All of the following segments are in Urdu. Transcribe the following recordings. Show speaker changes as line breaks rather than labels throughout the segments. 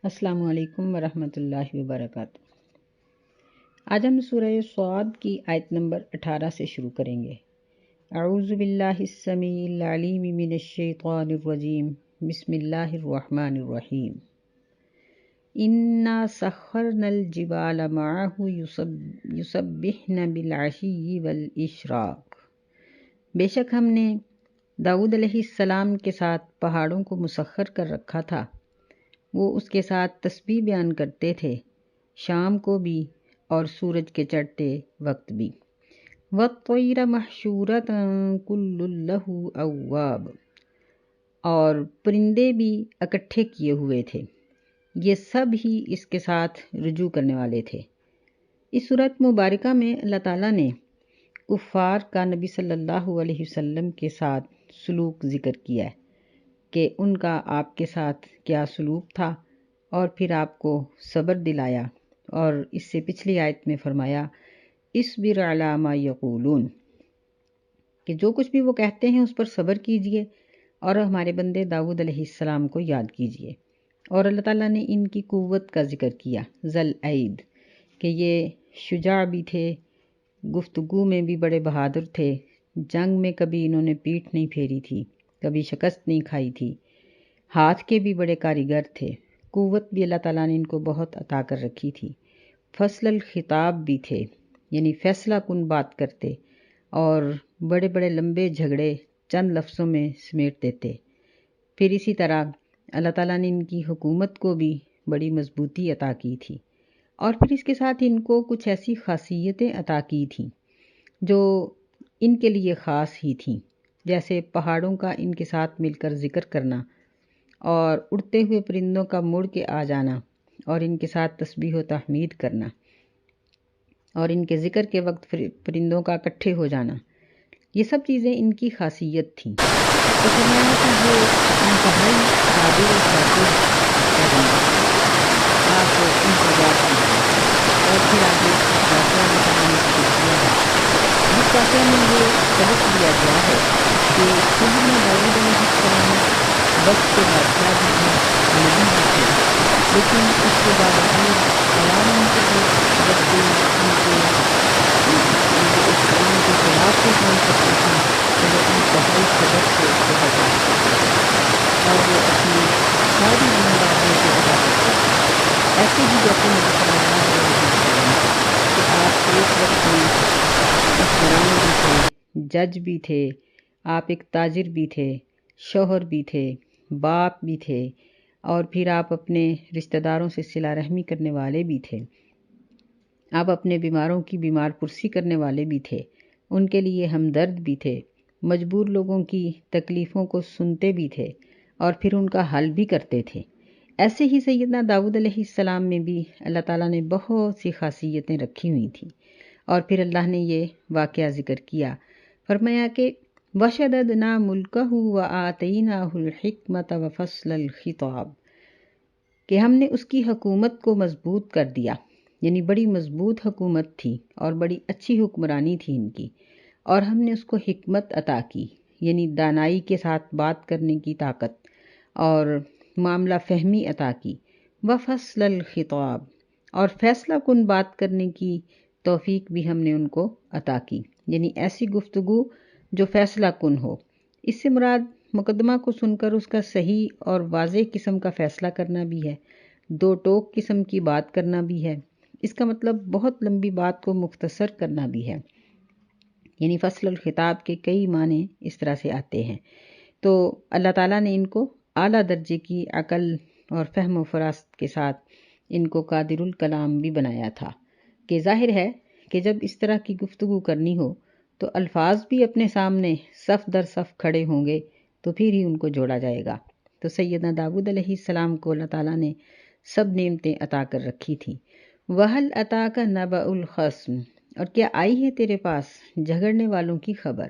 السلام علیکم ورحمۃ اللہ وبرکاتہ۔ آج ہم سورہ صاد کی آیت نمبر 18 سے شروع کریں گے۔ اعوذ باللہ السمیع العلیم من الشیطان الرجیم، بسم اللہ الرحمن الرحیم۔ انا سخرنا الجبال معه یسبحن بالعشی والاشراق۔ بے شک ہم نے داؤد علیہ السلام کے ساتھ پہاڑوں کو مسخر کر رکھا تھا، وہ اس کے ساتھ تسبیح بیان کرتے تھے، شام کو بھی اور سورج کے چڑھتے وقت بھی۔ وَالطَّيْرَ مَحْشُورَةً كُلٌّ لَّهُ أَوَّابٌ، اور پرندے بھی اکٹھے کیے ہوئے تھے، یہ سب ہی اس کے ساتھ رجوع کرنے والے تھے۔ اس سورت مبارکہ میں اللہ تعالیٰ نے کفار کا نبی صلی اللہ علیہ وسلم کے ساتھ سلوک ذکر کیا ہے کہ ان کا آپ کے ساتھ کیا سلوک تھا، اور پھر آپ کو صبر دلایا، اور اس سے پچھلی آیت میں فرمایا اصبر علی ما یقولون، کہ جو کچھ بھی وہ کہتے ہیں اس پر صبر کیجئے اور ہمارے بندے داؤد علیہ السلام کو یاد کیجئے۔ اور اللہ تعالیٰ نے ان کی قوت کا ذکر کیا، ذل عید، کہ یہ شجاع بھی تھے، گفتگو میں بھی بڑے بہادر تھے، جنگ میں کبھی انہوں نے پیٹھ نہیں پھیری تھی، کبھی شکست نہیں کھائی تھی، ہاتھ کے بھی بڑے کاریگر تھے، قوت بھی اللہ تعالیٰ نے ان کو بہت عطا کر رکھی تھی، فصل الخطاب بھی تھے، یعنی فیصلہ کن بات کرتے، اور بڑے بڑے لمبے جھگڑے چند لفظوں میں سمیٹ دیتے۔ پھر اسی طرح اللہ تعالیٰ نے ان کی حکومت کو بھی بڑی مضبوطی عطا کی تھی، اور پھر اس کے ساتھ ان کو کچھ ایسی خاصیتیں عطا کی تھیں جو ان کے لیے خاص ہی تھیں، جیسے پہاڑوں کا ان کے ساتھ مل کر ذکر کرنا، اور اڑتے ہوئے پرندوں کا مڑ کے آ جانا، اور ان کے ساتھ تسبیح و تحمید کرنا، اور ان کے ذکر کے وقت پرندوں کا اکٹھے ہو جانا، یہ سب چیزیں ان کی خاصیت تھیں۔ تو فرمایا کہ یہ انتہائی قابل و شاکر پیغمبر، آپ ان پر غور کیجیے۔ اور پھر آگے واقعہ اللہ تعالیٰ نے ذکر کیا ہے، جس واقعہ میں یہ سبق دیا گیا ہے کہ سیدنا داؤد علیہ السلام وقت کے بادشاہ بھی تھے، نبی بھی تھے، لیکن اس کے باوجود عوام ان کے تھے، جب کوئی ان کے جو اسلام کے خلاف کوئی کام کرتے تھے تو وہ انتہائی صبر سے اس کو برداشت کرتے تھے، اور وہ اپنی ساری ذمہ داریوں کو ادا کرتے تھے، ایسے ہی جیسے نبی صلی اللہ علیہ وسلم کہ آپ ایک وقت میں حکمران بھی تھے، جج بھی تھے، آپ ایک تاجر بھی تھے، شوہر بھی تھے، باپ بھی تھے، اور پھر آپ اپنے رشتہ داروں سے صلہ رحمی کرنے والے بھی تھے، آپ اپنے بیماروں کی بیمار پرسی کرنے والے بھی تھے، ان کے لیے ہمدرد بھی تھے، مجبور لوگوں کی تکلیفوں کو سنتے بھی تھے، اور پھر ان کا حل بھی کرتے تھے۔ ایسے ہی سیدنا داؤد علیہ السلام میں بھی اللہ تعالیٰ نے بہت سی خاصیتیں رکھی ہوئی تھیں، اور پھر اللہ نے یہ واقعہ ذکر کیا، فرمایا کہ وَشَدَدْنَا مُلْكَهُ وَآتَيْنَاهُ الْحِكْمَةَ وَفَصْلَ الْخِطَابِ، کہ ہم نے اس کی حکومت کو مضبوط کر دیا، یعنی بڑی مضبوط حکومت تھی اور بڑی اچھی حکمرانی تھی ان کی، اور ہم نے اس کو حکمت عطا کی، یعنی دانائی کے ساتھ بات کرنے کی طاقت اور معاملہ فہمی عطا کی، وفصل الخطاب، اور فیصلہ کن بات کرنے کی توفیق بھی ہم نے ان کو عطا کی، یعنی ایسی گفتگو جو فیصلہ کن ہو۔ اس سے مراد مقدمہ کو سن کر اس کا صحیح اور واضح قسم کا فیصلہ کرنا بھی ہے، دو ٹوک قسم کی بات کرنا بھی ہے، اس کا مطلب بہت لمبی بات کو مختصر کرنا بھی ہے، یعنی فصل الخطاب کے کئی معنی اس طرح سے آتے ہیں۔ تو اللہ تعالیٰ نے ان کو اعلیٰ درجے کی عقل اور فہم و فراست کے ساتھ ان کو قادر الکلام بھی بنایا تھا، کہ ظاہر ہے کہ جب اس طرح کی گفتگو کرنی ہو تو الفاظ بھی اپنے سامنے صف در صف کھڑے ہوں گے، تو پھر ہی ان کو جوڑا جائے گا۔ تو سیدنا داؤد علیہ السلام کو اللہ تعالیٰ نے سب نعمتیں عطا کر رکھی تھیں۔ وَهَلْ أَتَاكَ نَبَأُ الْخَصْمِ، اور کیا آئی ہے تیرے پاس جھگڑنے والوں کی خبر،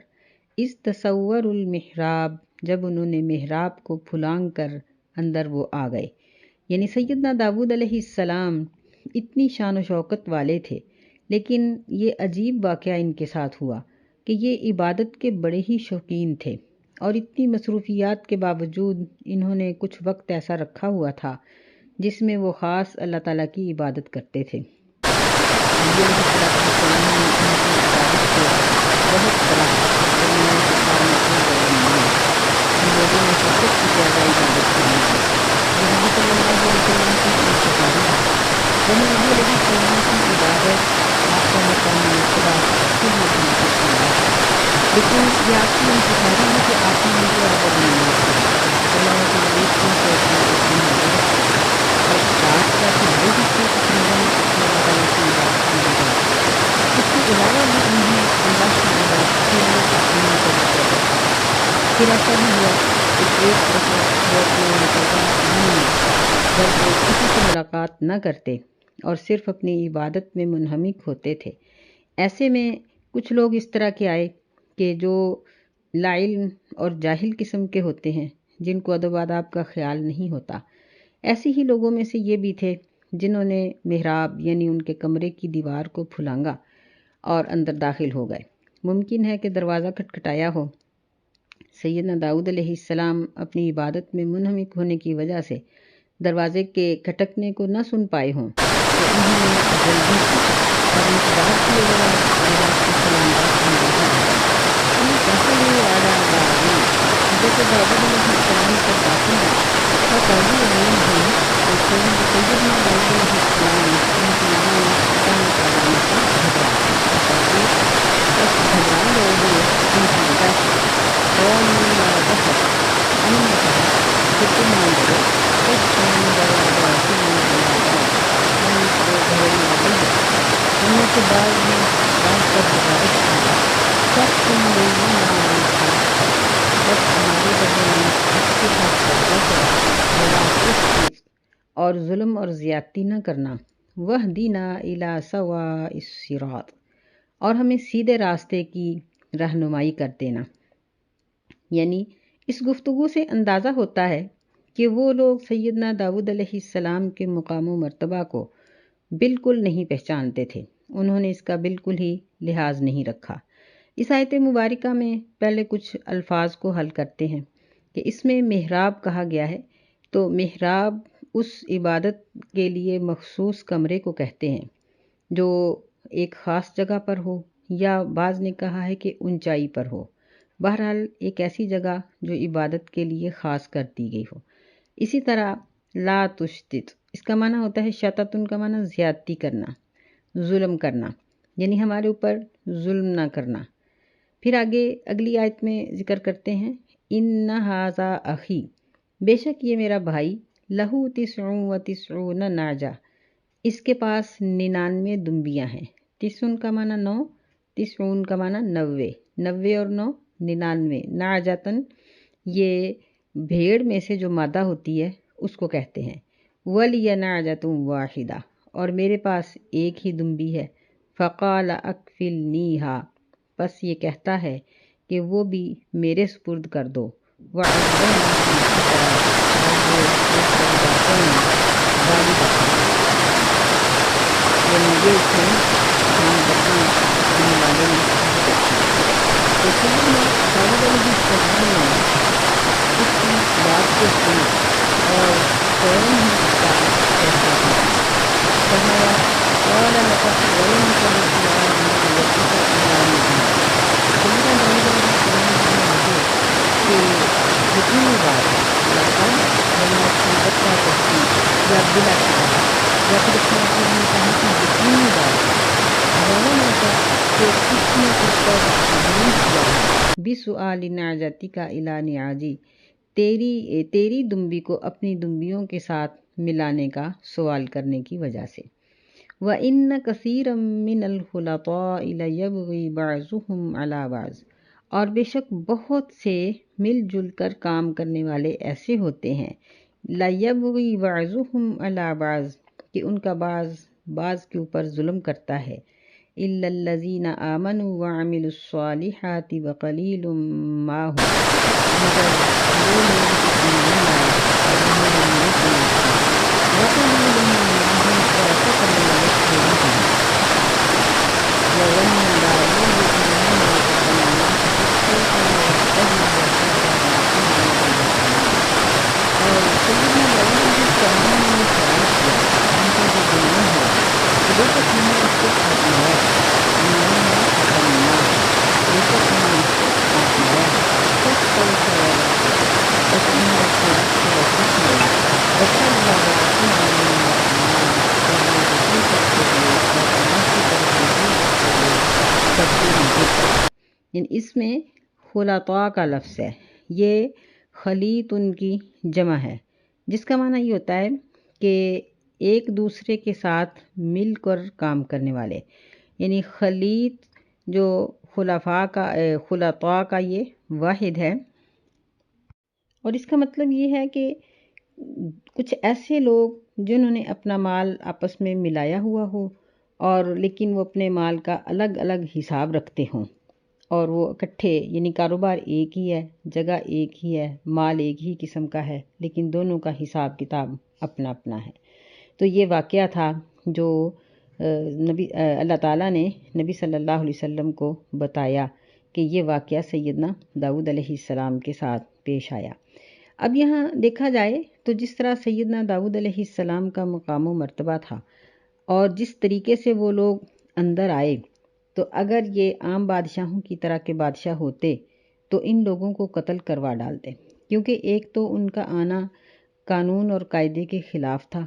اِذْ تَسَوَّرُوا الْمِحْرَابَ، جب انہوں نے محراب کو پھلانگ کر اندر وہ آ گئے، یعنی سیدنا داؤد علیہ السلام اتنی شان و شوکت والے تھے، لیکن یہ عجیب واقعہ ان کے ساتھ ہوا کہ یہ عبادت کے بڑے ہی شوقین تھے، اور اتنی مصروفیات کے باوجود انہوں نے کچھ وقت ایسا رکھا ہوا تھا جس میں وہ خاص اللہ تعالیٰ کی عبادت کرتے تھے۔ نبی علیہ السلام نے ان کی عبادت کو بہت سراہا اور فرمایا کہ کانوا اعظم ان لوگوں میں سے سب سے زیادہ عبادت کرنے والے۔ یہ نبی صلی اللہ علیہ وسلم کی انتخابی ہے، ورنہ نبی علیہ السلام کی عبادت، آپ کا مقام و مرتبہ سب کے لیے بالکل اعلیٰ ہے، لیکن یہ آپ کی انتخابی ہے کہ آپ نے ان کو ادب نماز کہا۔ فرمایا کہ وہ ایک دن چھوڑتے ایک دن روزے رکھتے، اور رات کا تہائی حصہ تقریباً اپنے اللہ تعالیٰ کی عبادت میں گزارتے۔ اس کے علاوہ بھی انہیں اللہ کی عبادت کے لیے اپنی مقرر رکھا۔ پھر ایسا بھی ہوا کہ ایک دفعہ وہ اپنے مقررہ دن میں بلکہ کسی سے ملاقات نہ کرتے اور صرف اپنی عبادت میں منہمک ہوتے تھے۔ ایسے میں کچھ لوگ اس طرح کے آئے کہ جو لا علم اور جاہل قسم کے ہوتے ہیں، جن کو ادب و آداب کا خیال نہیں ہوتا۔ ایسے ہی لوگوں میں سے یہ بھی تھے جنہوں نے محراب یعنی ان کے کمرے کی دیوار کو پھلانگا اور اندر داخل ہو گئے۔ ممکن ہے کہ دروازہ کھٹکھٹایا ہو۔ سیدنا داؤد علیہ السلام اپنی عبادت میں منہمک ہونے کی وجہ سے دروازے کے کھٹکنے کو نہ سن پائے ہوں، تو انہوں نے جلدی کی اور انتظار کیے بغیر اللہ کی کلامات اندر ہی آ گئے۔ دخلوا علی داؤد، جب وہ داؤد علیہ السلام پر داخل ہوئے، فقضوا منہم، تو سیدنا داؤد علیہ السلام ان کے لیے اچانک آ جانے سے گھبرا گئے، فقضوا، بس گھبرا گئے وہ ان کی وجہ سے۔ قالوا لا تخف، انہوں نے کہا کہ تم نہ ڈرو، انَّا بَعْضُنَا عَلَىٰ بَعْضٍ، ہم دو گھرونے والے ہیں، ہم میں سے بعض نے بعض پر بغاوت کی ہے۔ فَاحْكُم بَيْنَنَا بِالْحَقِّ، بس ہمارے درمیان حق کے ساتھ فیصلہ کرو، وَلَا تُشْطِطْ، اور ظلم اور زیادتی نہ کرنا، وَاهْدِنَا إِلَىٰ سَوَاءِ الصِّرَاطِ، اور ہمیں سیدھے راستے کی رہنمائی کر دینا۔ یعنی اس گفتگو سے اندازہ ہوتا ہے کہ وہ لوگ سیدنا داؤد علیہ السلام کے مقام و مرتبہ کو بالکل نہیں پہچانتے تھے، انہوں نے اس کا بالکل ہی لحاظ نہیں رکھا۔ اس آیت مبارکہ میں پہلے کچھ الفاظ کو حل کرتے ہیں کہ اس میں محراب کہا گیا ہے، تو محراب اس عبادت کے لیے مخصوص کمرے کو کہتے ہیں جو ایک خاص جگہ پر ہو، یا بعض نے کہا ہے کہ اونچائی پر ہو، بہرحال ایک ایسی جگہ جو عبادت کے لیے خاص کر دی گئی ہو۔ اسی طرح لا تشتت، اس کا معنی ہوتا ہے شتتن کا معنی زیادتی کرنا، ظلم کرنا، یعنی ہمارے اوپر ظلم نہ کرنا۔ پھر آگے اگلی آیت میں ذکر کرتے ہیں ان ھذا اخی، بے شک یہ میرا بھائی، لہو 99 نعجہ، اس کے پاس 99 دمبیاں ہیں۔ 90 کا معنی 9، 90 کا معنی 90، 90 اور 9 99، نعجتن یہ بھیڑ میں سے جو مادہ ہوتی ہے اس کو کہتے ہیں۔ وَلِيَ نَعْجَةٌ وَاحِدَةٌ، اور میرے پاس ایک ہی دمبی ہے۔ فَقَالَ أَكْفِلْنِيهَا، بس یہ کہتا ہے کہ وہ بھی میرے سپرد کر دو۔ وَعَزَّرْنَا فِي الْخِطَابِ، اور وہ مختلف باتوں میں غالب آتا ہے، یعنی یہ اس میں نام ترجمہ کرنے والے نے ذکر کیا۔ تو سیدنا داؤد علیہ السلام نے اس کی بات کو سنا اور فوراً ہی اس کا فیصلہ کر دیا۔ فرمایا قال لقد ظلمت بسؤال نعجتك إلى نعاجه، سیدنا داؤد علیہ السلام کہنے لگے کہ یقینی بات ہے، لقد یعنی البتہ تحقیق یا بلا شبہ، یا پھر اس میں آپ نے کہا کہ یقینی بات ہے، ظلمت کہ اس نے اس پر ظلم کیا ہے، بسؤال نعجتك إلى نعاجی، تیری دمبی کو اپنی دمبیوں کے ساتھ ملانے کا سوال کرنے کی وجہ سے۔ وَإِنَّ كَثِيرًا مِّنَ الْخُلَطَاءِ لَيَبْغِي بَعْضُهُمْ عَلَى بَعْضٍ، اور بے شک بہت سے مل جل کر کام کرنے والے ایسے ہوتے ہیں، لَيَبْغِي بَعْضُهُمْ عَلَى بَعْضٍ، کہ ان کا بعض کے اوپر ظلم کرتا ہے۔ إِلَّا الَّذِينَ آمَنُوا وَعَمِلُوا الصَّالِحَاتِ وَقَلِيلٌ مَّا هُمْ، مگر وہ لوگ جو ایمان لائے اور انہوں نے نیک عمل کیے، وَقَلِيلٌ مَّا هُمْ، اور ایسا کرنے والے تھوڑے ہی ہیں۔ وَظَنَّ داؤد أَنَّمَا فَتَنَّاهُ فَاسْتَيْقَنَ رَبَّهُ وَحَرَّ رَاكِعًا وَأَنَابَ، اور سیدنا داؤد علیہ السلام نے یہ خیال کہ بے شک ہم نے اس کو آزمایا، انہوں بے شک ہم نے اس کو آزمایا، بس انہیں اپنے رب سے وسوس ملا، وصلہ اور وہ رجوع کرتے ہوئے اور اللہ کی طرف رجوع کرتے ہوئے سجدے میں گر پڑے۔ یعنی اس میں خلطاء کا لفظ ہے، یہ خلیط ان کی جمع ہے، جس کا معنی یہ ہوتا ہے کہ ایک دوسرے کے ساتھ مل کر کام کرنے والے، یعنی خلیط جو خلطاء کا یہ واحد ہے، اور اس کا مطلب یہ ہے کہ کچھ ایسے لوگ جنہوں نے اپنا مال آپس میں ملایا ہوا ہو اور لیکن وہ اپنے مال کا الگ الگ حساب رکھتے ہوں، اور وہ اکٹھے، یعنی کاروبار ایک ہی ہے، جگہ ایک ہی ہے، مال ایک ہی قسم کا ہے، لیکن دونوں کا حساب کتاب اپنا اپنا ہے۔ تو یہ واقعہ تھا جو اللہ تعالیٰ نے نبی صلی اللہ علیہ وسلم کو بتایا کہ یہ واقعہ سیدنا داؤد علیہ السلام کے ساتھ پیش آیا۔ اب یہاں دیکھا جائے تو جس طرح سیدنا داؤد علیہ السلام کا مقام و مرتبہ تھا اور جس طریقے سے وہ لوگ اندر آئے، تو اگر یہ عام بادشاہوں کی طرح کے بادشاہ ہوتے تو ان لوگوں کو قتل کروا ڈالتے، کیونکہ ایک تو ان کا آنا قانون اور قاعدے کے خلاف تھا،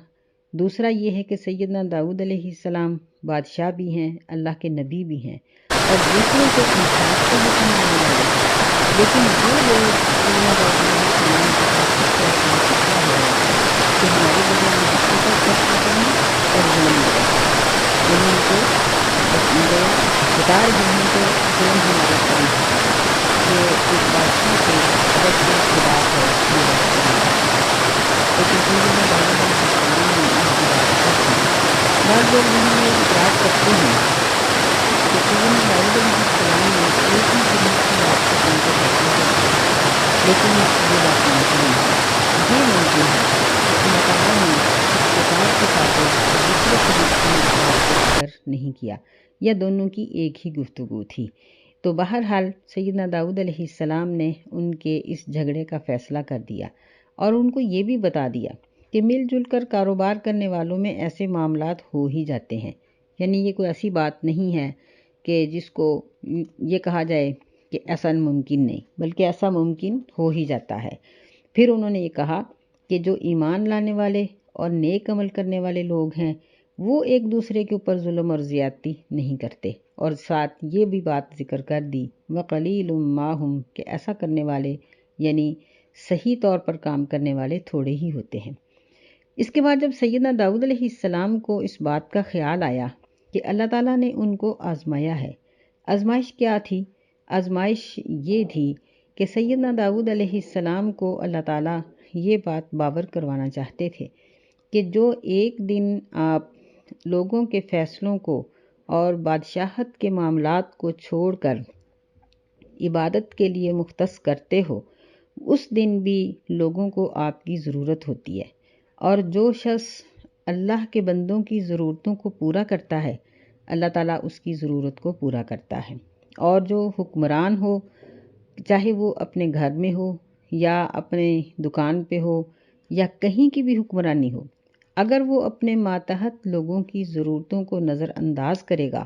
دوسرا یہ ہے کہ سیدنا داؤد علیہ السلام بادشاہ بھی ہیں، اللہ کے نبی بھی ہیں، اور دوسروں کو انصاف کا حکم دینے والے ہیں، لیکن وہ لوگ سیدنا داؤد علیہ السلام کے ساتھ اس طرح کا معاملہ ہو رہا تھا کہ ہمارے بدلے میں حق کے ساتھ فیصلہ کریں گے اور ظلم نہ کریں گے، یعنی ان کو بتا رہے ہیں کہ ظلم ہمارا کام ہوگا، یہ ایک بادشاہ کے ادب کے خلاف ہے یہ بات کرنا چاہتے ہیں، لیکن سیدنا داؤد علیہ السلام نے ان کی بات رکھ دی۔ بعض لوگ یہاں یہ اعتراض کرتے ہیں کہ سیدنا داؤد علیہ السلام نے ایک ہی طریق کی بات کو سن کر فیصلہ کر دیا، لیکن یہ بات ممکن نہیں ہے۔ یہ ممکن ہے کہ اللہ تعالیٰ نے اس کتاب کے قاصد دوسرے طریق کی بات کو ذکر نہیں کیا، یا دونوں کی ایک ہی گفتگو تھی۔ تو بہرحال سیدنا داؤد علیہ السلام نے ان کے اس جھگڑے کا فیصلہ کر دیا، اور ان کو یہ بھی بتا دیا کہ مل جل کر کاروبار کرنے والوں میں ایسے معاملات ہو ہی جاتے ہیں، یعنی یہ کوئی ایسی بات نہیں ہے کہ جس کو یہ کہا جائے کہ ایسا ممکن نہیں، بلکہ ایسا ممکن ہو ہی جاتا ہے۔ پھر انہوں نے یہ کہا کہ جو ایمان لانے والے اور نیک عمل کرنے والے لوگ ہیں وہ ایک دوسرے کے اوپر ظلم اور زیادتی نہیں کرتے، اور ساتھ یہ بھی بات ذکر کر دی وَقَلِيلٌ مَّا هُمْ کہ ایسا کرنے والے، یعنی صحیح طور پر کام کرنے والے تھوڑے ہی ہوتے ہیں۔ اس کے بعد جب سیدنا داؤد علیہ السلام کو اس بات کا خیال آیا کہ اللہ تعالیٰ نے ان کو آزمایا ہے، آزمائش کیا تھی؟ آزمائش یہ تھی کہ سیدنا داؤد علیہ السلام کو اللہ تعالیٰ یہ بات باور کروانا چاہتے تھے کہ جو ایک دن آپ لوگوں کے فیصلوں کو اور بادشاہت کے معاملات کو چھوڑ کر عبادت کے لیے مختص کرتے ہو، اس دن بھی لوگوں کو آپ کی ضرورت ہوتی ہے، اور جو شخص اللہ کے بندوں کی ضرورتوں کو پورا کرتا ہے اللہ تعالیٰ اس کی ضرورت کو پورا کرتا ہے، اور جو حکمران ہو، چاہے وہ اپنے گھر میں ہو یا اپنے دکان پہ ہو یا کہیں کی بھی حکمرانی ہو، اگر وہ اپنے ماتحت لوگوں کی ضرورتوں کو نظر انداز کرے گا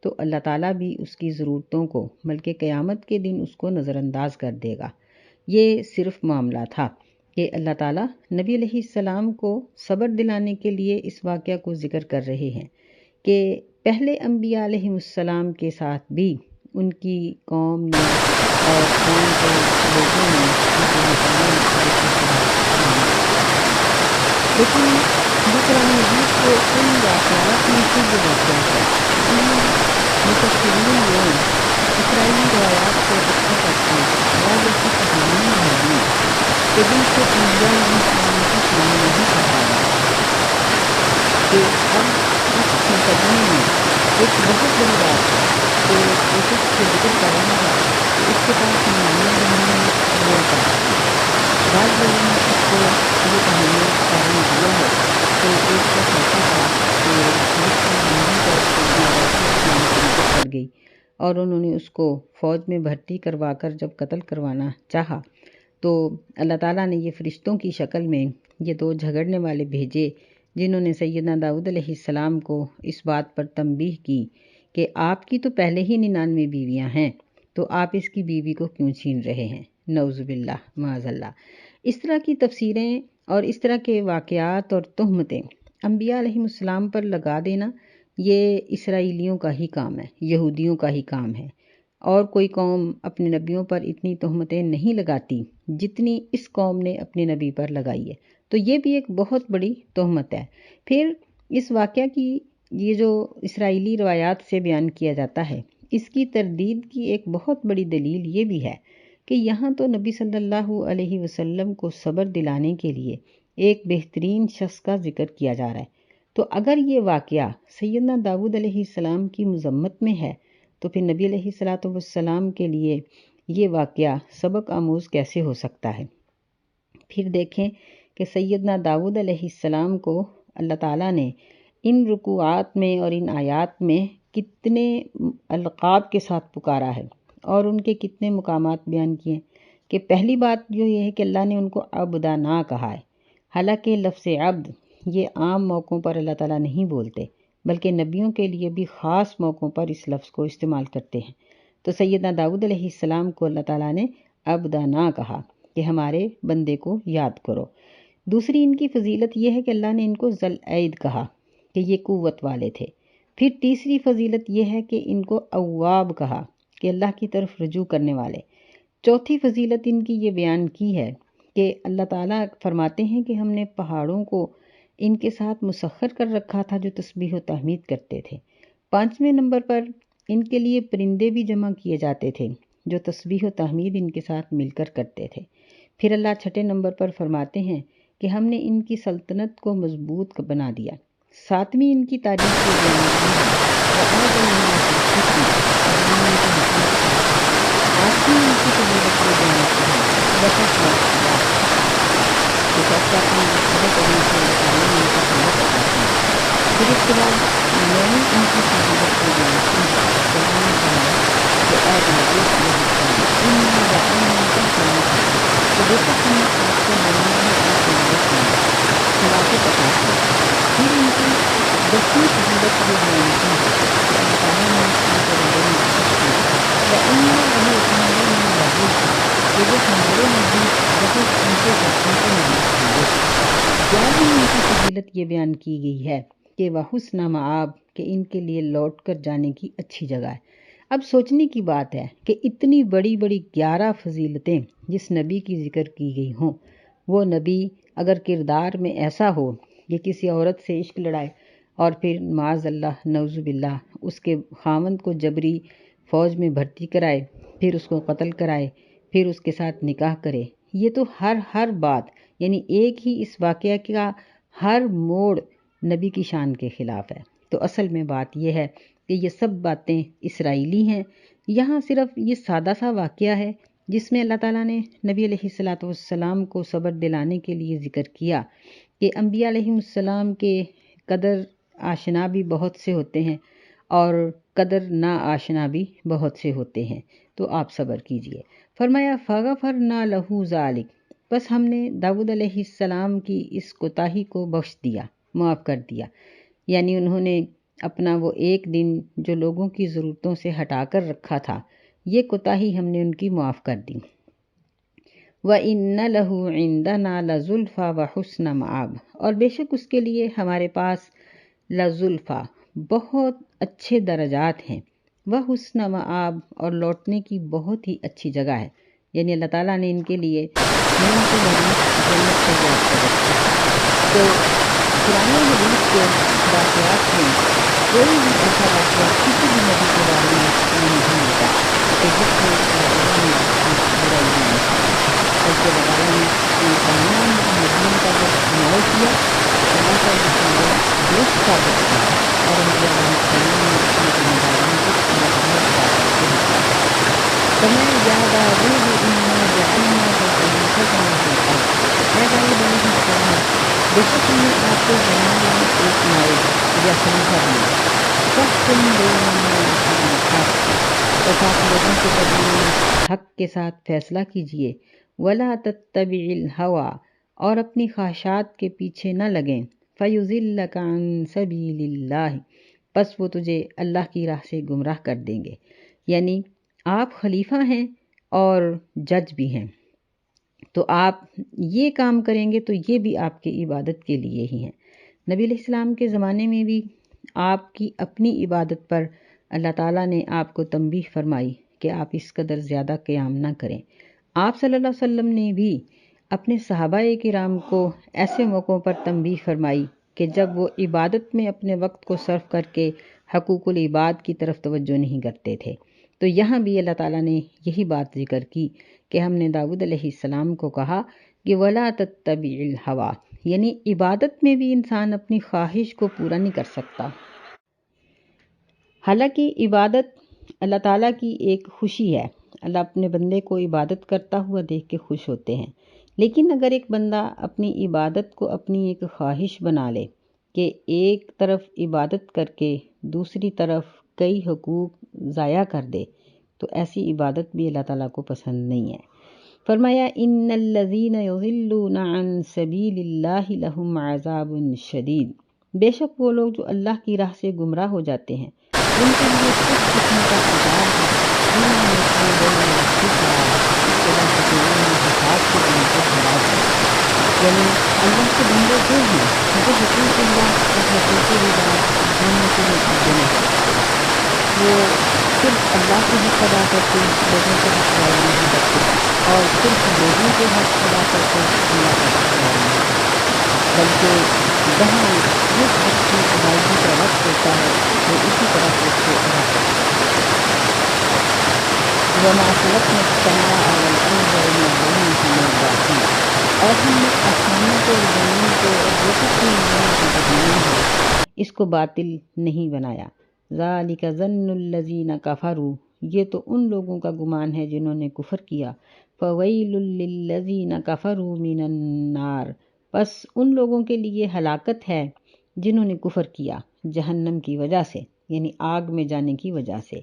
تو اللہ تعالیٰ بھی اس کی ضرورتوں کو بلکہ قیامت کے دن اس کو نظر انداز کر دے گا۔ یہ صرف معاملہ تھا کہ اللہ تعالیٰ نبی علیہ السلام کو صبر دلانے کے لیے اس واقعہ کو ذکر کر رہے ہیں کہ پہلے انبیاء علیہ السلام کے ساتھ بھی ان کی قوم نے اور قوم کے لوگوں نے اللہ تعالیٰ نے لیکن جو قرآن مجید کے ان واقعات میں سے جو واقعہ ہے، اس میں مفسرین نے اسرائیلی روایات کو اکٹھا کر کے بعض ایسی کہانیاں ڈھونڈ دیں کہ جن سے انبیاء علیہ السلام کی شان نہیں چھپا گیا، کہ اب اس مقدمے میں ایک بہت بڑی بات ہے کہ جو شخص جو ذکر کر رہا ہے کہ اس کے پاس مہمانیں رہی ہیں وہ کافی ہیں۔ بعض لوگوں نے اس کو یہ کہانی کا رنگ دیا ہے کہ ایک شخص ایسا تھا کہ جس کی بیوی پر سیدنا داؤد علیہ السلام کی نظر پڑ گئی، اور انہوں نے اس کو فوج میں بھرتی کروا کر جب قتل کروانا چاہا تو اللہ تعالیٰ نے یہ فرشتوں کی شکل میں یہ دو جھگڑنے والے بھیجے جنہوں نے سیدنا داؤد علیہ السلام کو اس بات پر تنبیہ کی کہ آپ کی تو پہلے ہی 99 بیویاں ہیں، تو آپ اس کی بیوی کو کیوں چھین رہے ہیں؟ نعوذ باللہ، معاذ اللہ۔ اس طرح کی تفسیریں اور اس طرح کے واقعات اور تہمتیں انبیاء علیہ السلام پر لگا دینا یہ اسرائیلیوں کا ہی کام ہے، یہودیوں کا ہی کام ہے، اور کوئی قوم اپنے نبیوں پر اتنی تہمتیں نہیں لگاتی جتنی اس قوم نے اپنے نبی پر لگائی ہے۔ تو یہ بھی ایک بہت بڑی تہمت ہے۔ پھر اس واقعہ کی یہ جو اسرائیلی روایات سے بیان کیا جاتا ہے، اس کی تردید کی ایک بہت بڑی دلیل یہ بھی ہے کہ یہاں تو نبی صلی اللہ علیہ وسلم کو صبر دلانے کے لیے ایک بہترین شخص کا ذکر کیا جا رہا ہے۔ تو اگر یہ واقعہ سیدنا داؤد علیہ السلام کی مذمت میں ہے تو پھر نبی علیہ السلام کے لیے یہ واقعہ سبق آموز کیسے ہو سکتا ہے؟ پھر دیکھیں کہ سیدنا داؤد علیہ السلام کو اللہ تعالیٰ نے ان رکوعات میں اور ان آیات میں کتنے القاب کے ساتھ پکارا ہے اور ان کے کتنے مقامات بیان کیے کہ پہلی بات جو یہ ہے کہ اللہ نے ان کو عبدنا کہا ہے۔ حالانکہ لفظ عبد یہ عام موقعوں پر اللہ تعالیٰ نہیں بولتے، بلکہ نبیوں کے لیے بھی خاص موقعوں پر اس لفظ کو استعمال کرتے ہیں۔ تو سیدنا داؤد علیہ السلام کو اللہ تعالیٰ نے عبدنا کہا کہ ہمارے بندے کو یاد کرو۔ دوسری ان کی فضیلت یہ ہے کہ اللہ نے ان کو ذل عید کہا کہ یہ قوت والے تھے۔ پھر تیسری فضیلت یہ ہے کہ ان کو اواب کہا کہ اللہ کی طرف رجوع کرنے والے۔ چوتھی فضیلت ان کی یہ بیان کی ہے کہ اللہ تعالیٰ فرماتے ہیں کہ ہم نے پہاڑوں کو ان کے ساتھ مسخر کر رکھا تھا جو تسبیح و تحمید کرتے تھے۔ پانچویں نمبر پر ان کے لیے پرندے بھی جمع کیے جاتے تھے جو تسبیح و تحمید ان کے ساتھ مل کر کرتے تھے۔ پھر اللہ چھٹے نمبر پر فرماتے ہیں کہ ہم نے ان کی سلطنت کو مضبوط بنا دیا۔ ساتویں ان کی تاریخ یہ بیان کی ہے آٹھویں ان کی فضیلت یہ بیان کی ہے پھر اس کے بعد نویں ان کی فضیلت یہ بیان کی ہے کہ اللہ نے فرمایا کہ اے داؤد علیہ السلام انا جعلناک خلیفۃ، کہ بے شک ہم نے آپ کو بنایا ہے ایک نائب نماز خلافت عطا کی۔ پھر ان کی 10ویں فضیلت یہ بیان کی ہے کہ اللہ تعالیٰ نے ان کے بارے میں ذکر کیا وَإِنَّ لَنُؤْمِنَنَّ لَهُ، کہ وہ ہمارے نزدیک بہت اونچے درجے کے مالک ہوں گے۔ 11ویں ان کی فضیلت یہ بیان کی گئی ہے کہ وَحُسْنَ مآب، کہ ان کے لیے لوٹ کر جانے کی اچھی جگہ ہے۔ اب سوچنے کی بات ہے کہ اتنی بڑی بڑی 11 فضیلتیں جس نبی کی ذکر کی گئی ہوں، وہ نبی اگر کردار میں ایسا ہو کہ کسی عورت سے عشق لڑائے اور پھر معاذ اللہ نعوذ باللہ اس کے خاوند کو جبری فوج میں بھرتی کرائے، پھر اس کو قتل کرائے، پھر اس کے ساتھ نکاح کرے، یہ تو ہر بات، یعنی ایک ہی اس واقعہ کا ہر موڑ نبی کی شان کے خلاف ہے۔ تو اصل میں بات یہ ہے کہ یہ سب باتیں اسرائیلی ہیں۔ یہاں صرف یہ سادہ سا واقعہ ہے جس میں اللہ تعالیٰ نے نبی علیہ السلام کو صبر دلانے کے لیے ذکر کیا کہ انبیاء علیہ السلام کے قدر آشنا بھی بہت سے ہوتے ہیں اور قدر نا آشنا بھی بہت سے ہوتے ہیں، تو آپ صبر کیجئے۔ فرمایا فَغَفَرْنَا لَهُ ذَلِكَ، بس ہم نے داؤد علیہ السلام کی اس کوتاہی کو بخش دیا، معاف کر دیا، یعنی انہوں نے اپنا وہ ایک دن جو لوگوں کی ضرورتوں سے ہٹا کر رکھا تھا، یہ کوتاہی ہم نے ان کی معاف کر دی۔ وَإِنَّ لَهُ عِندَنَا لَزُلْفَىٰ وَحُسْنَ مَآب، اور بے شک اس کے لیے ہمارے پاس لَزُلْفَىٰ بہت اچھے درجات ہیں، وَحُسْنَ مَآب اور لوٹنے کی بہت ہی اچھی جگہ ہے، یعنی اللہ تعالیٰ نے ان کے لیے نعمتوں بھری جنت تیار کر رکھی ہے۔ تو قرآن حدیث کے واقعات میں کوئی بھی ایسا واقعہ کسی بھی نبی کے بارے میں ہمیں نہیں ملتا کہ جس میں اللہ تعالیٰ نے اس کی برائی بیان کی ہو، بلکہ اللہ تعالیٰ نے ان تمام نبیوں کا جب چناؤ کیا تو اللہ کا یہ چناؤ درست ثابت ہوا اور انبیاء علیہ السلام نے اپنی ذمہ داریوں کو پورا بہت باقاعدگی نبھایا۔ فرمایا یا داؤد انا جعلناک خلیفۃ فی الارض، اے داؤد علیہ السلام بے شک ہم نے آپ کو زمین میں ایک نائب یا خلیفہ بنایا، فاحکم بین الناس بالحق، بس آپ لوگوں کے درمیان حق کے ساتھ فیصلہ کیجئے، ولا تتبع الہوی، اور اپنی خواہشات کے پیچھے نہ لگیں، فَيُضِلَّكَ عَن سَبِيلِ اللَّهِ، پس وہ تجھے اللہ کی راہ سے گمراہ کر دیں گے۔ یعنی آپ خلیفہ ہیں اور جج بھی ہیں، تو آپ یہ کام کریں گے تو یہ بھی آپ کی عبادت کے لیے ہی ہیں۔ نبی علیہ السلام کے زمانے میں بھی آپ کی اپنی عبادت پر اللہ تعالیٰ نے آپ کو تنبیہ فرمائی کہ آپ اس قدر زیادہ قیام نہ کریں۔ آپ صلی اللہ علیہ وسلم نے بھی اپنے صحابہ کرام کو ایسے موقعوں پر تنبیہ فرمائی کہ جب وہ عبادت میں اپنے وقت کو صرف کر کے حقوق العباد کی طرف توجہ نہیں کرتے تھے۔ تو یہاں بھی اللہ تعالیٰ نے یہی بات ذکر کی کہ ہم نے داؤد علیہ السلام کو کہا کہ وَلَا تَتَّبِعِ الْهَوَىٰ، یعنی عبادت میں بھی انسان اپنی خواہش کو پورا نہیں کر سکتا۔ حالانکہ عبادت اللہ تعالیٰ کی ایک خوشی ہے، اللہ اپنے بندے کو عبادت کرتا ہوا دیکھ کے خوش ہوتے ہیں، لیکن اگر ایک بندہ اپنی عبادت کو اپنی ایک خواہش بنا لے کہ ایک طرف عبادت کر کے دوسری طرف کئی حقوق ضائع کر دے، تو ایسی عبادت بھی اللہ تعالیٰ کو پسند نہیں ہے۔ فرمایا ان الذین یضلون عن سبیل اللہ لہم عذاب شدید، بے شک وہ لوگ جو اللہ کی راہ سے گمراہ ہو جاتے ہیں ان کے لیے کس قسم کا عذاب ہے، بما یکفرون بالحساب، اس وجہ سے کہ انہوں نے حساب کے دن کو بھلا دیا۔ یعنی اللہ کے بندے جو ہیں جو حقوق اللہ اور حقوق العباد دونوں کو متوجہ نہیں کرتے، وہ صرف اللہ کے حق ادا کرتے، لوگوں کے حق ضائع نہیں کرتے، اور صرف لوگوں کے حق ادا کرتے، اللہ کا حق ضائع نہیں کرتے، بلکہ جہاں جس حق کی ادائیگی کا وقت ہوتا ہے وہ اسی طرح سے اس کو ادا کرتے ہیں۔ وَمَا خَلَقْنَا السَّمَاءَ وَالْأَرْضَ وَمَا بَيْنَهُمَا بَاطِلًا، اور ہم نے آسمانوں کو اور زمین کو اور جو کچھ بھی ان دونوں کے درمیان ہے اس کو باطل نہیں بنایا۔ ذَلِكَ ظَنُّ الَّذِينَ كَفَرُوا، یہ تو ان لوگوں کا گمان ہے جنہوں نے کفر کیا۔ فَوَيْلٌ لِّلَّذِينَ كَفَرُوا مِنَ النَّارِ، پس ان لوگوں کے لیے ہلاکت ہے جنہوں نے کفر کیا جہنم کی وجہ سے، یعنی آگ میں جانے کی وجہ سے۔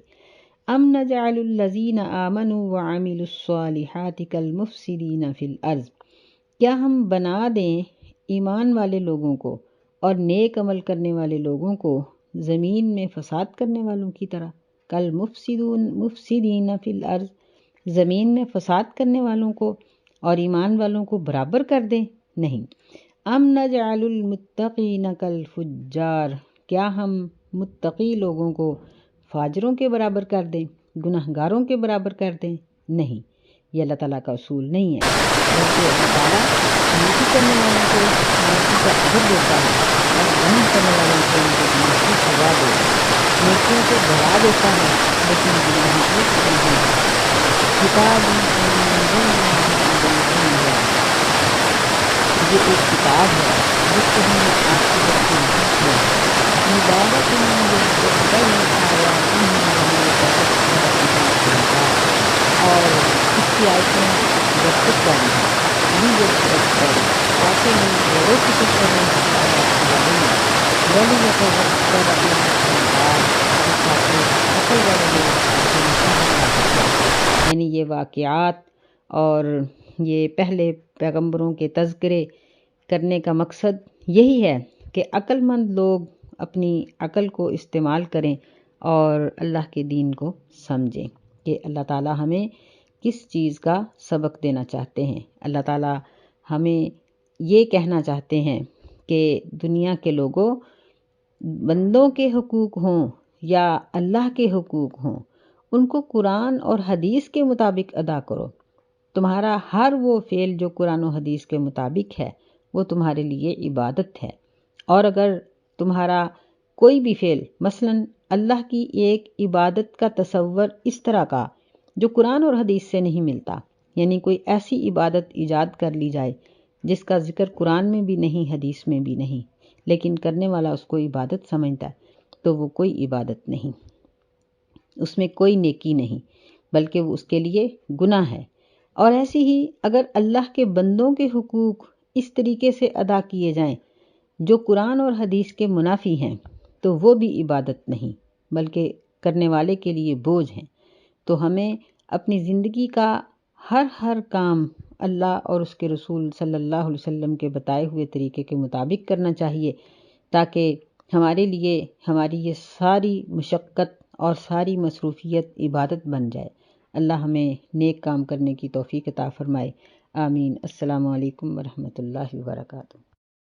ام نجعل الذین آمنوا وعملوا الصالحات کالمفسدین فی الارض، کیا ہم بنا دیں ایمان والے لوگوں کو اور نیک عمل کرنے والے لوگوں کو زمین میں فساد کرنے والوں کی طرح، مفسدین فی الارض، زمین میں فساد کرنے والوں کو اور ایمان والوں کو برابر کر دیں؟ نہیں۔ ام نجعل المتقین کالفجار، کیا ہم متقی لوگوں کو فاجروں کے برابر کر دیں، گناہ گاروں کے برابر کر دیں؟ نہیں، یہ اللہ تعالیٰ کا اصول نہیں ہے، بلکہ اللہ تعالیٰ نیکی کرنے والوں کو نیکی کا اجر دیتا ہے اور گناہ کرنے والوں کو ان کے گناہ کی سزا دیتا ہے۔ نیکیوں کو بڑھا دیتا ہے لیکن گناہوں کو نہیں بڑھاتا۔ کتاب یہ ایک کتاب ہے جس کو ہم نے آپ کی طرف نازل کیا ہے، مبارک اور اس کی آیتیں برکت والی ہیں، تاکہ ہم غور و فکر کریں اس آیات کے بارے میں، اور تاکہ عقل والے لوگ اس سے نصیحت حاصل کریں۔ یعنی یہ واقعات اور یہ پہلے پیغمبروں کے تذکرے کرنے کا مقصد یہی ہے کہ عقل مند لوگ اپنی عقل کو استعمال کریں اور اللہ کے دین کو سمجھیں کہ اللہ تعالیٰ ہمیں کس چیز کا سبق دینا چاہتے ہیں۔ اللہ تعالیٰ ہمیں یہ کہنا چاہتے ہیں کہ دنیا کے لوگوں، بندوں کے حقوق ہوں یا اللہ کے حقوق ہوں، ان کو قرآن اور حدیث کے مطابق ادا کرو۔ تمہارا ہر وہ فعل جو قرآن و حدیث کے مطابق ہے وہ تمہارے لیے عبادت ہے، اور اگر تمہارا کوئی بھی فعل مثلا اللہ کی ایک عبادت کا تصور اس طرح کا جو قرآن اور حدیث سے نہیں ملتا، یعنی کوئی ایسی عبادت ایجاد کر لی جائے جس کا ذکر قرآن میں بھی نہیں حدیث میں بھی نہیں، لیکن کرنے والا اس کو عبادت سمجھتا ہے، تو وہ کوئی عبادت نہیں، اس میں کوئی نیکی نہیں، بلکہ وہ اس کے لیے گناہ ہے۔ اور ایسی ہی اگر اللہ کے بندوں کے حقوق اس طریقے سے ادا کیے جائیں جو قرآن اور حدیث کے منافی ہیں تو وہ بھی عبادت نہیں، بلکہ کرنے والے کے لیے بوجھ ہیں۔ تو ہمیں اپنی زندگی کا ہر کام اللہ اور اس کے رسول صلی اللہ علیہ وسلم کے بتائے ہوئے طریقے کے مطابق کرنا چاہیے، تاکہ ہمارے لیے ہماری یہ ساری مشقت اور ساری مصروفیت عبادت بن جائے۔ اللہ ہمیں نیک کام کرنے کی توفیق عطا فرمائے، آمین۔ السلام علیکم ورحمۃ اللہ وبرکاتہ۔